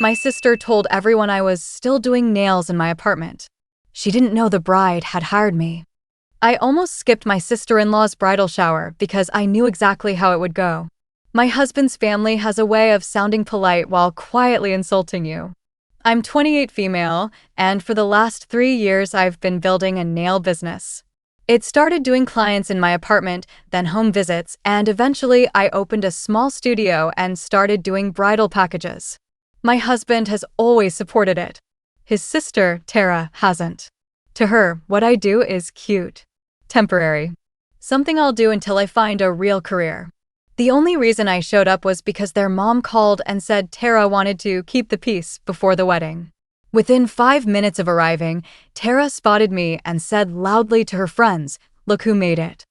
My sister told everyone I was still doing nails in my apartment. She didn't know the bride had hired me. I almost skipped my sister-in-law's bridal shower because I knew exactly how it would go. My husband's family has a way of sounding polite while quietly insulting you. I'm 28 female, and for the last 3 years I've been building a nail business. It started doing clients in my apartment, then home visits, and eventually I opened a small studio and started doing bridal packages. My husband has always supported it. His sister, Tara, hasn't. To her, what I do is cute. Temporary. Something I'll do until I find a real career. The only reason I showed up was because their mom called and said Tara wanted to keep the peace before the wedding. Within 5 minutes of arriving, Tara spotted me and said loudly to her friends, "Look who made it."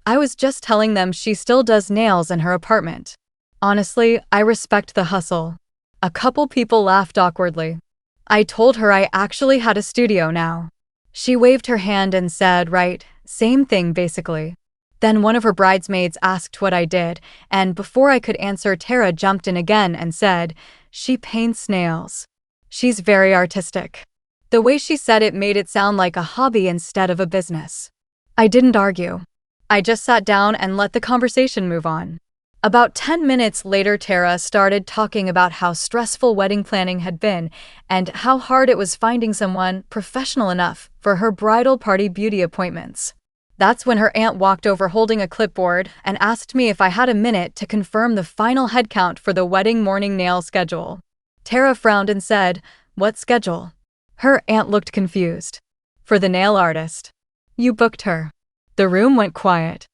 I was just telling them she still does nails in her apartment. Honestly, I respect the hustle. A couple people laughed awkwardly. I told her I actually had a studio now. She waved her hand and said, "Right, same thing basically." Then one of her bridesmaids asked what I did, and before I could answer, Tara jumped in again and said, "She paints nails. She's very artistic." The way she said it made it sound like a hobby instead of a business. I didn't argue. I just sat down and let the conversation move on. About 10 minutes later, Tara started talking about how stressful wedding planning had been and how hard it was finding someone professional enough for her bridal party beauty appointments. That's when her aunt walked over holding a clipboard and asked me if I had a minute to confirm the final headcount for the wedding morning nail schedule. Tara frowned and said, "What schedule?" Her aunt looked confused. "For the nail artist. You booked her." The room went quiet.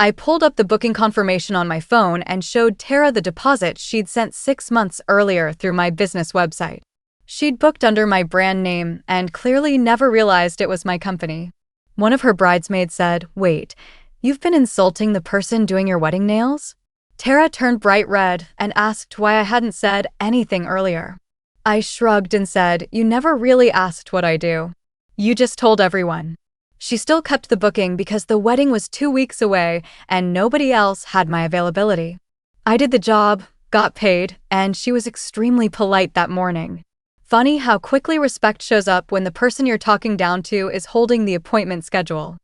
I pulled up the booking confirmation on my phone and showed Tara the deposit she'd sent 6 months earlier through my business website. She'd booked under my brand name and clearly never realized it was my company. One of her bridesmaids said, "Wait, you've been insulting the person doing your wedding nails?" Tara turned bright red and asked why I hadn't said anything earlier. I shrugged and said, "You never really asked what I do. You just told everyone." She still kept the booking because the wedding was 2 weeks away and nobody else had my availability. I did the job, got paid, and she was extremely polite that morning. Funny how quickly respect shows up when the person you're talking down to is holding the appointment schedule.